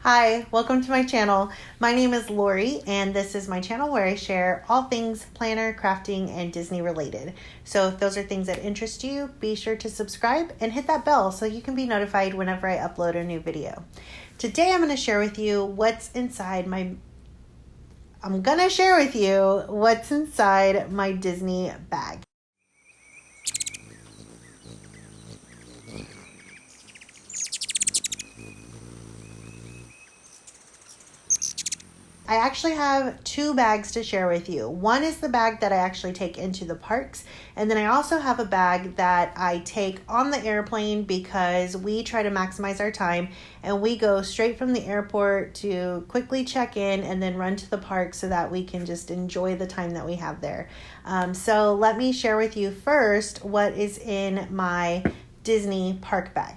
Hi, welcome to my channel. My name is Lori, and this is my channel where I share all things planner, crafting, and Disney related. So if those are things that interest you, be sure to subscribe and hit that bell so you can be notified whenever I upload a new video. Today I'm going to share with you what's inside my Disney bag. I actually have two bags to share with you. One is the bag that I actually take into the parks, and then I also have a bag that I take on the airplane because we try to maximize our time and we go straight from the airport to quickly check in and then run to the park so that we can just enjoy the time that we have there. So let me share with you first what is in my Disney park bag.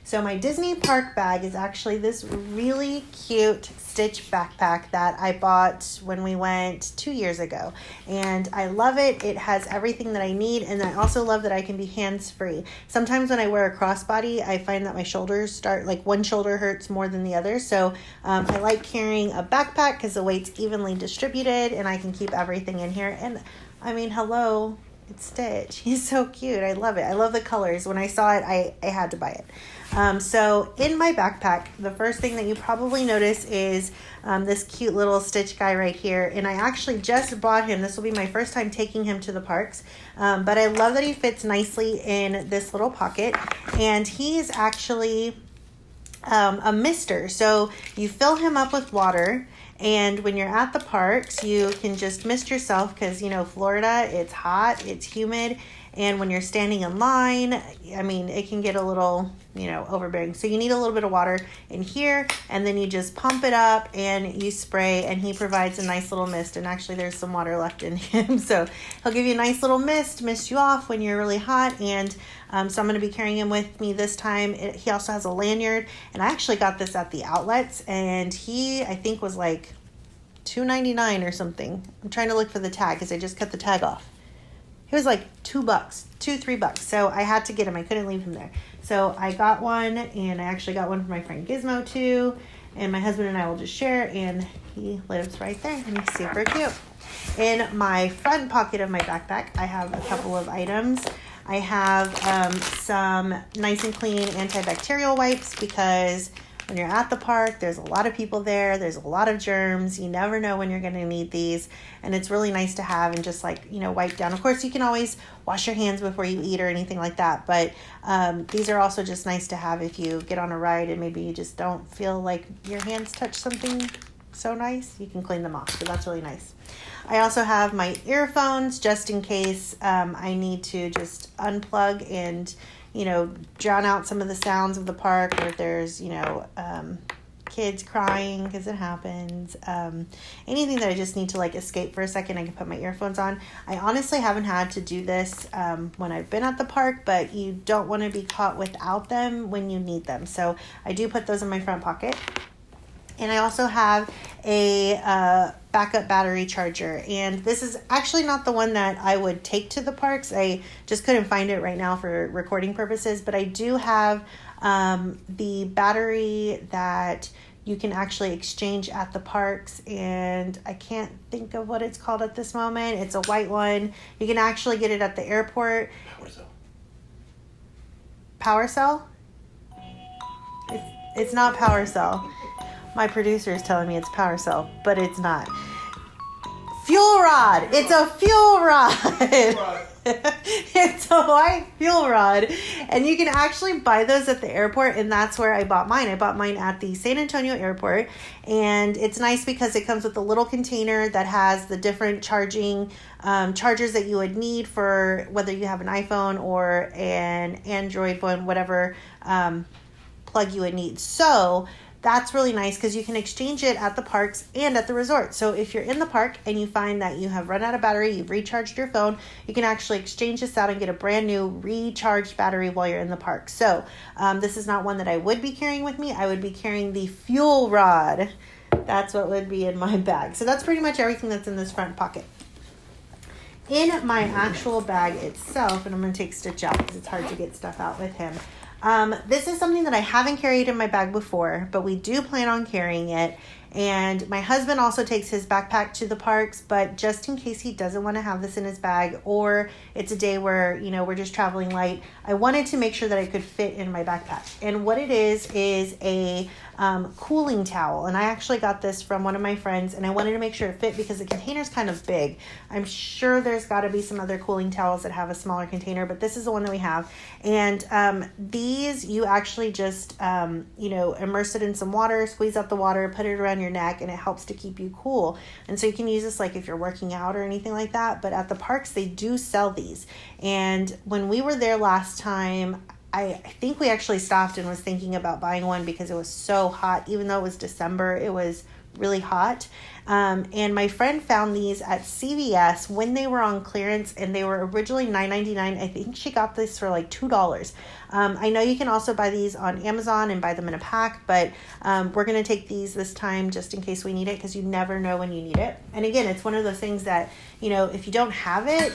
So my Disney park bag is actually this really cute Stitch backpack that I bought when we went 2 years ago. And I love it. It has everything that I need. And I also love that I can be hands-free. Sometimes when I wear a crossbody, I find that my shoulders start, like one shoulder hurts more than the other. So I like carrying a backpack because the weight's evenly distributed and I can keep everything in here. And I mean, hello, it's Stitch. He's so cute. I love it. I love the colors. When I saw it, I had to buy it. So in my backpack, the first thing that you probably notice is this cute little Stitch guy right here. And I actually just bought him. This will be my first time taking him to the parks. But I love that he fits nicely in this little pocket. And he is actually a mister. So you fill him up with water. And when you're at the parks, you can just mist yourself because, you know, Florida, it's hot, it's humid. And when you're standing in line, I mean, it can get a little, you know, overbearing. So you need a little bit of water in here, and then you just pump it up and you spray, and he provides a nice little mist. And actually there's some water left in him. So he'll give you a nice little mist you off when you're really hot. And so I'm going to be carrying him with me this time. He also has a lanyard, and I actually got this at the outlets, and he, I think, was like $2.99 or something. I'm trying to look for the tag because I just cut the tag off. It was like $3. So I had to get him. I couldn't leave him there. So I got one, and I actually got one for my friend Gizmo too. And my husband and I will just share, and he lives right there, and he's super cute. In my front pocket of my backpack, I have a couple of items. I have some nice and clean antibacterial wipes because when you're at the park, there's a lot of people there. There's a lot of germs. You never know when you're going to need these. And it's really nice to have and just like, you know, wipe down. Of course, you can always wash your hands before you eat or anything like that. But these are also just nice to have if you get on a ride and maybe you just don't feel like your hands touch something so nice. You can clean them off. So that's really nice. I also have my earphones just in case I need to just unplug and, you know, drown out some of the sounds of the park, or if there's, you know, kids crying, because it happens. Anything that I just need to like escape for a second, I can put my earphones on. I honestly haven't had to do this when I've been at the park, but you don't want to be caught without them when you need them. So I do put those in my front pocket. And I also have a backup battery charger. And this is actually not the one that I would take to the parks. I just couldn't find it right now for recording purposes. But I do have the battery that you can actually exchange at the parks. And I can't think of what it's called at this moment. It's a white one. You can actually get it at the airport. Power cell? It's not Power Cell. My producer is telling me it's Power Cell, but it's not. Fuel rod. It's a fuel rod. It's a white fuel rod. And you can actually buy those at the airport, and that's where I bought mine. I bought mine at the San Antonio airport, and it's nice because it comes with a little container that has the different chargers that you would need for whether you have an iPhone or an Android phone, whatever plug you would need. So that's really nice because you can exchange it at the parks and at the resort. So if you're in the park and you find that you have run out of battery, you've recharged your phone, you can actually exchange this out and get a brand new recharged battery while you're in the park. So this is not one that I would be carrying with me. I would be carrying the fuel rod. That's what would be in my bag. So that's pretty much everything that's in this front pocket. In my actual bag itself, and I'm going to take Stitch out because it's hard to get stuff out with him. This is something that I haven't carried in my bag before, but we do plan on carrying it. And my husband also takes his backpack to the parks, but just in case he doesn't want to have this in his bag, or it's a day where, we're just traveling light, I wanted to make sure that it could fit in my backpack. And what it is a cooling towel. And I actually got this from one of my friends, and I wanted to make sure it fit because the container's kind of big. I'm sure there's got to be some other cooling towels that have a smaller container, but this is the one that we have. And these, you actually just, immerse it in some water, squeeze out the water, put it around your neck, and it helps to keep you cool. And so you can use this like if you're working out or anything like that. But at the parks, they do sell these. And when we were there last time, I think we actually stopped and was thinking about buying one because it was so hot. Even though it was December, it was really hot. And my friend found these at CVS when they were on clearance, and they were originally $9.99. I think she got this for like $2. I know you can also buy these on Amazon and buy them in a pack, but we're going to take these this time just in case we need it, because you never know when you need it. And again, it's one of those things that, if you don't have it,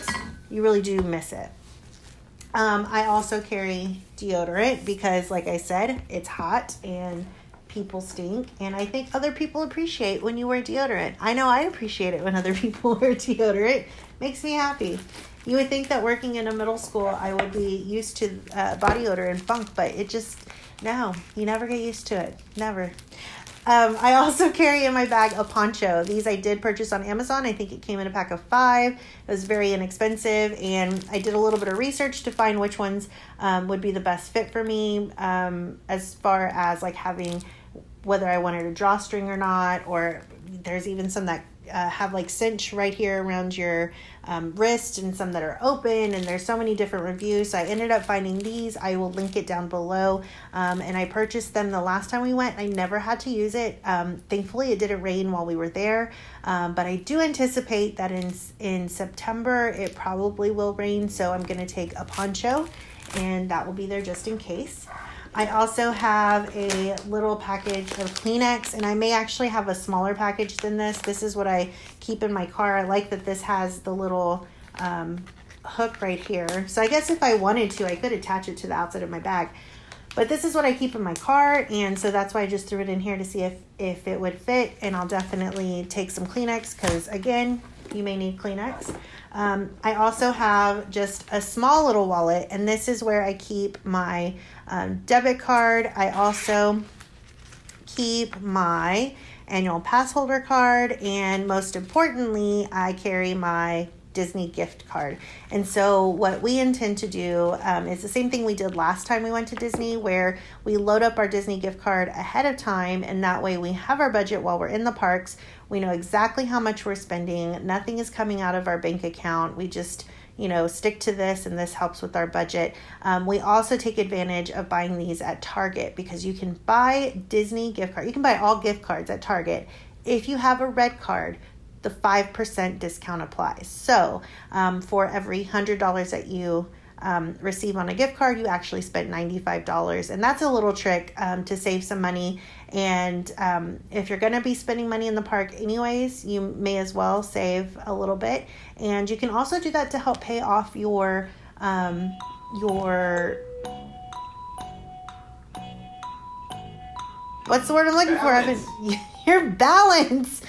you really do miss it. I also carry deodorant because, like I said, it's hot and people stink, and I think other people appreciate when you wear deodorant. I know I appreciate it when other people wear deodorant. Makes me happy. You would think that working in a middle school I would be used to body odor and funk, but no, you never get used to it. Never. I also carry in my bag a poncho. These I did purchase on Amazon. I think it came in a pack of 5. It was very inexpensive, and I did a little bit of research to find which ones would be the best fit for me, as far as like having whether I wanted a drawstring or not, or there's even some that have like cinch right here around your wrist, and some that are open, and there's so many different reviews. So I ended up finding these. I will link it down below, and I purchased them the last time we went. I never had to use it. Thankfully it didn't rain while we were there, but I do anticipate that in September it probably will rain, so I'm going to take a poncho, and that will be there just in case. I also have a little package of Kleenex, and I may actually have a smaller package than this. This is what I keep in my car. I like that this has the little hook right here. So I guess if I wanted to, I could attach it to the outside of my bag. But this is what I keep in my car, and so that's why I just threw it in here to see if it would fit. And I'll definitely take some Kleenex because, again, you may need Kleenex. I also have just a small little wallet, and this is where I keep my debit card. I also keep my annual pass holder card, and most importantly, I carry my Disney gift card. And so what we intend to do is the same thing we did last time we went to Disney, where we load up our Disney gift card ahead of time, and that way we have our budget while we're in the parks. We know exactly how much we're spending. Nothing is coming out of our bank account. We just stick to this, and this helps with our budget. We also take advantage of buying these at Target, because you can buy Disney gift card. You can buy all gift cards at Target. If you have a red card, the 5% discount applies. So for every $100 that you receive on a gift card, you actually spent $95. And that's a little trick to save some money. And if you're going to be spending money in the park anyways, you may as well save a little bit. And you can also do that to help pay off your what's the word I'm looking for? Your balance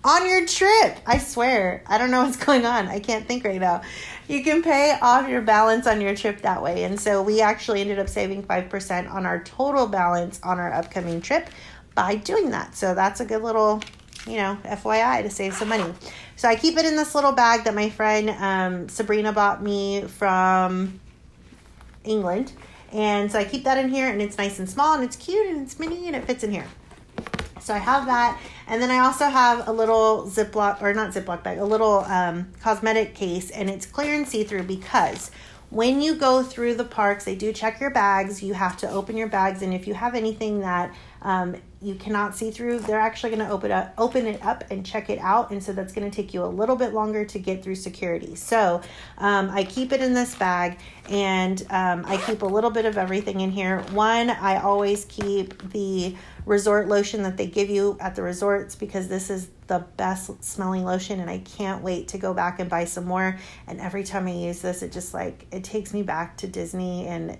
on your trip. I swear, I don't know what's going on. I can't think right now. You can pay off your balance on your trip that way. And so we actually ended up saving 5% on our total balance on our upcoming trip by doing that. So that's a good little, FYI to save some money. So I keep it in this little bag that my friend Sabrina bought me from England. And so I keep that in here, and it's nice and small, and it's cute, and it's mini, and it fits in here. So I have that. And then I also have a little a little cosmetic case, and it's clear and see-through, because when you go through the parks, they do check your bags. You have to open your bags, and if you have anything that you cannot see through, they're actually going to open it up and check it out, and so that's going to take you a little bit longer to get through security. So I keep it in this bag, and I keep a little bit of everything in here. One, I always keep the resort lotion that they give you at the resorts, because this is the best smelling lotion, and I can't wait to go back and buy some more. And every time I use this, it takes me back to Disney, and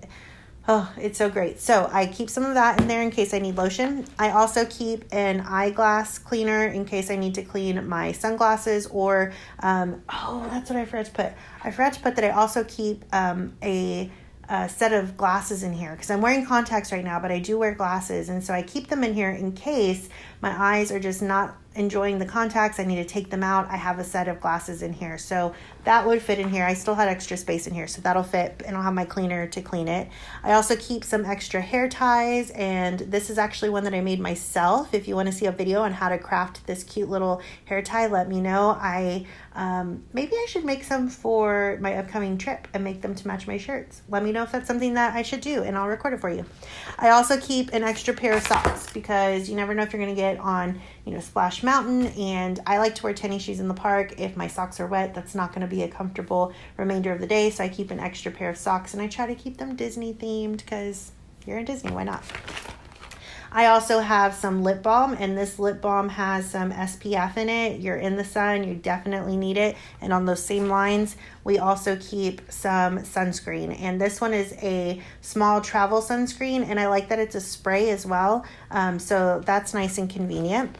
Oh, it's so great. So I keep some of that in there in case I need lotion. I also keep an eyeglass cleaner in case I need to clean my sunglasses or, that's what I forgot to put. I forgot to put that I also keep a set of glasses in here because I'm wearing contacts right now, but I do wear glasses. And so I keep them in here in case my eyes are just not enjoying the contacts. I need to take them out. I have a set of glasses in here. So that would fit in here. I still had extra space in here, so that'll fit, and I'll have my cleaner to clean it. I also keep some extra hair ties, and this is actually one that I made myself. If you want to see a video on how to craft this cute little hair tie, let me know. Maybe I should make some for my upcoming trip and make them to match my shirts. Let me know if that's something that I should do, and I'll record it for you. I also keep an extra pair of socks because you never know if you're going to get on, Splash Mountain, and I like to wear tennis shoes in the park. If my socks are wet, that's not going to be a comfortable remainder of the day, so I keep an extra pair of socks, and I try to keep them Disney themed because you're in Disney, why not? I also have some lip balm, and this lip balm has some SPF in it. You're in the sun, you definitely need it. And on those same lines, we also keep some sunscreen, and this one is a small travel sunscreen, and I like that it's a spray as well, so that's nice and convenient.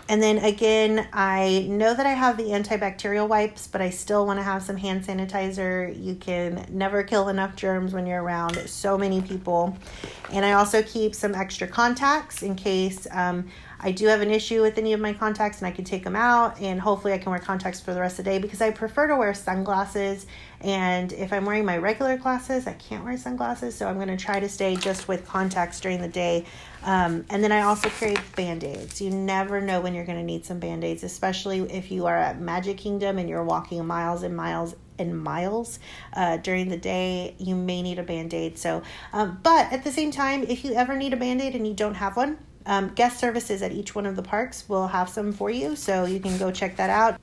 And then again, I know that I have the antibacterial wipes, but I still want to have some hand sanitizer. You can never kill enough germs when you're around so many people. And I also keep some extra contacts in case I do have an issue with any of my contacts and I can take them out, and hopefully I can wear contacts for the rest of the day because I prefer to wear sunglasses. And if I'm wearing my regular glasses, I can't wear sunglasses, so I'm going to try to stay just with contacts during the day. And then I also carry Band-Aids. You never know when you're going to need some Band-Aids, especially if you are at Magic Kingdom and you're walking miles and miles and miles during the day. You may need a Band-Aid. So, but at the same time, if you ever need a Band-Aid and you don't have one, guest services at each one of the parks will have some for you, so you can go check that out.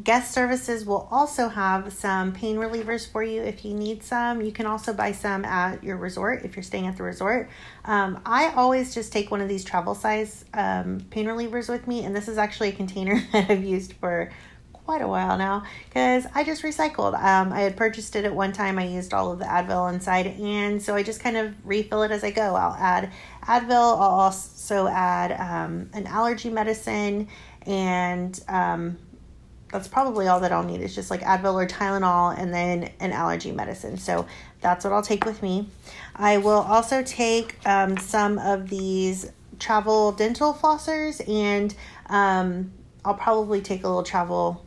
Guest services will also have some pain relievers for you if you need some. You can also buy some at your resort if you're staying at the resort. I always just take one of these travel size pain relievers with me, and this is actually a container that I've used for quite a while now because I just recycled. I had purchased it at one time. I used all of the Advil inside, and so I just kind of refill it as I go. I'll add Advil. I'll also add an allergy medicine, and that's probably all that I'll need. It's just like Advil or Tylenol and then an allergy medicine. So that's what I'll take with me. I will also take some of these travel dental flossers, and I'll probably take a little travel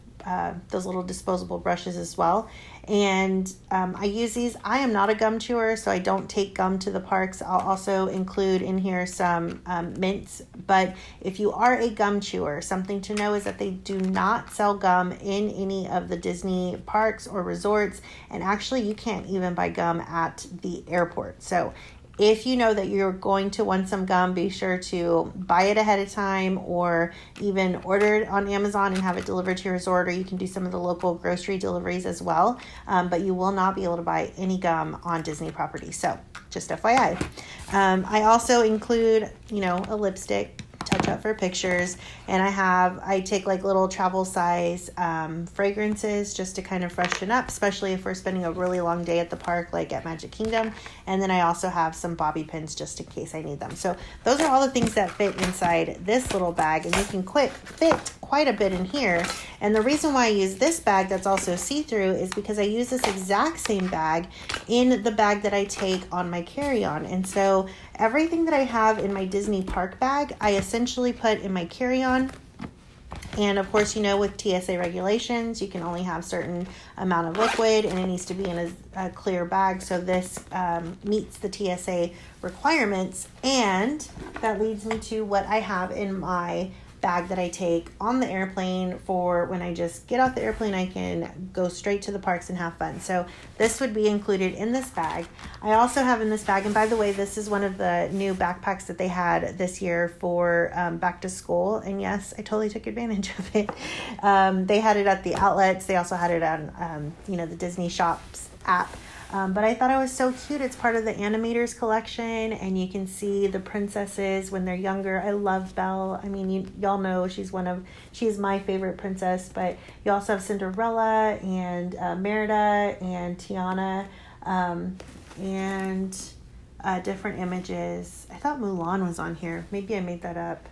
those little disposable brushes as well. And I use these. I am not a gum chewer, so I don't take gum to the parks. I'll also include in here some mints. But if you are a gum chewer, something to know is that they do not sell gum in any of the Disney parks or resorts. And actually, you can't even buy gum at the airport. So if you know that you're going to want some gum, be sure to buy it ahead of time or even order it on Amazon and have it delivered to your resort, or you can do some of the local grocery deliveries as well. But you will not be able to buy any gum on Disney property. So just FYI. I also include, a lipstick, touch up for pictures, and I take like little travel size fragrances just to kind of freshen up, especially if we're spending a really long day at the park like at Magic Kingdom. And then I also have some bobby pins just in case I need them. So those are all the things that fit inside this little bag, and you can fit quite a bit in here. And the reason why I use this bag that's also see-through is because I use this exact same bag in the bag that I take on my carry-on. And so everything that I have in my Disney park bag, I essentially put in my carry-on. And of course, with TSA regulations, you can only have certain amount of liquid, and it needs to be in a clear bag. So this meets the TSA requirements. And that leads me to what I have in my bag that I take on the airplane for when I just get off the airplane. I can go straight to the parks and have fun. So this would be included in this bag. I also have in this bag, and by the way, this is one of the new backpacks that they had this year for back to school. And yes, I totally took advantage of it. They had it at the outlets. They also had it on, the Disney Shops app. But I thought it was so cute. It's part of the Animators collection, and you can see the princesses when they're younger. I love Belle. I mean, y'all know she's my favorite princess, but you also have Cinderella and Merida and Tiana, and different images. I thought Mulan was on here. Maybe I made that up.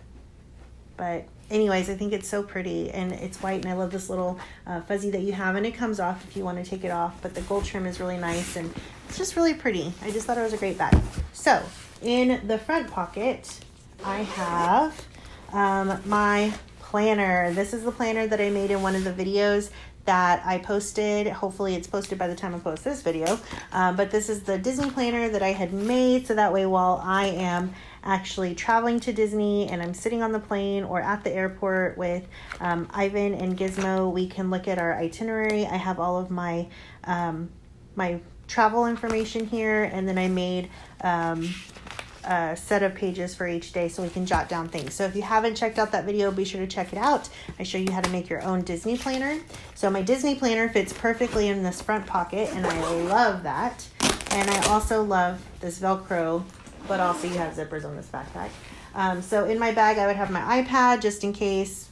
But anyways, I think it's so pretty, and it's white, and I love this little fuzzy that you have, and it comes off if you want to take it off, but the gold trim is really nice, and it's just really pretty. I just thought it was a great bag. So in the front pocket, I have my planner. This is the planner that I made in one of the videos that I posted. Hopefully it's posted by the time I post this video. But this is the Disney planner that I had made, so that way while I am actually traveling to Disney and I'm sitting on the plane or at the airport with Ivan and Gizmo, we can look at our itinerary. I have all of my my travel information here, and then I made a set of pages for each day so we can jot down things. So if you haven't checked out that video, be sure to check it out. I show you how to make your own Disney planner. So my Disney planner fits perfectly in this front pocket, and I love that. And I also love this Velcro, but also you have zippers on this backpack. So in my bag, I would have my iPad just in case,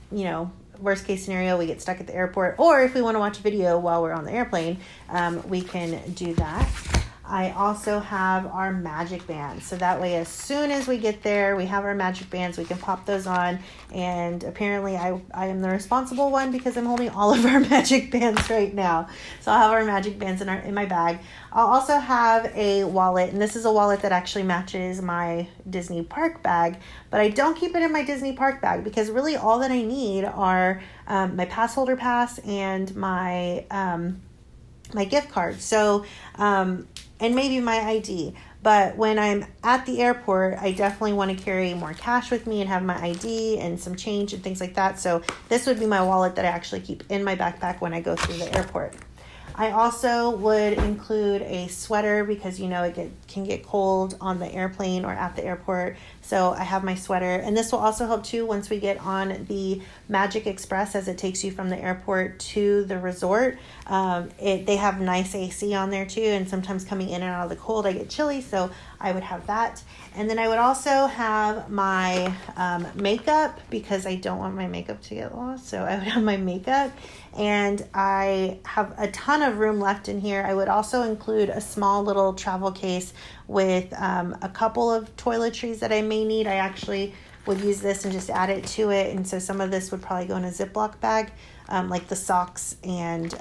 you know, worst case scenario, we get stuck at the airport, or if we want to watch a video while we're on the airplane, we can do that. I also have our magic bands. So that way, as soon as we get there, we have our magic bands, we can pop those on. And apparently I am the responsible one because I'm holding all of our magic bands right now. So I'll have our magic bands in my bag. I'll also have a wallet, and this is a wallet that actually matches my Disney park bag, but I don't keep it in my Disney park bag because really all that I need are my pass holder pass and my my gift card. So, and maybe my ID. But when I'm at the airport, I definitely want to carry more cash with me and have my ID and some change and things like that. So this would be my wallet that I actually keep in my backpack when I go through the airport. I also would include a sweater because, you know, it can get cold on the airplane or at the airport. So I have my sweater, and this will also help too once we get on the Magic Express as it takes you from the airport to the resort. They have nice AC on there too, and sometimes coming in and out of the cold I get chilly, so I would have that. And then I would also have my makeup because I don't want my makeup to get lost, so I would have my makeup. And I have a ton of room left in here. I would also include a small little travel case with a couple of toiletries that I may need. I actually would use this and just add it to it. And so some of this would probably go in a Ziploc bag, like the socks and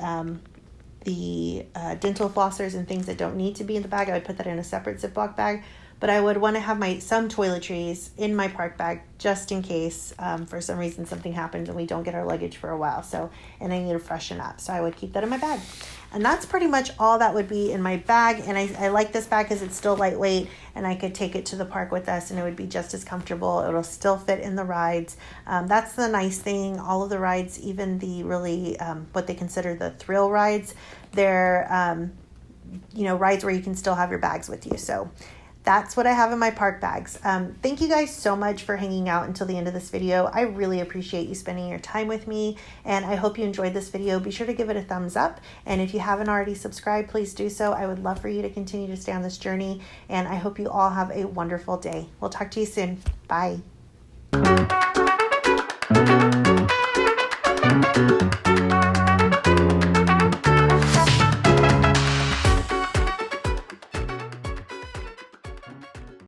the dental flossers and things that don't need to be in the bag. I would put that in a separate Ziploc bag. But I would want to have some toiletries in my park bag just in case for some reason something happens and we don't get our luggage for a while. So, and I need to freshen up. So I would keep that in my bag. And that's pretty much all that would be in my bag. And I like this bag because it's still lightweight and I could take it to the park with us and it would be just as comfortable. It'll still fit in the rides. That's the nice thing. All of the rides, even the really, what they consider the thrill rides, they're, rides where you can still have your bags with you. So that's what I have in my park bags. Thank you guys so much for hanging out until the end of this video. I really appreciate you spending your time with me, and I hope you enjoyed this video. Be sure to give it a thumbs up, and if you haven't already subscribed, please do so. I would love for you to continue to stay on this journey, and I hope you all have a wonderful day. We'll talk to you soon. Bye.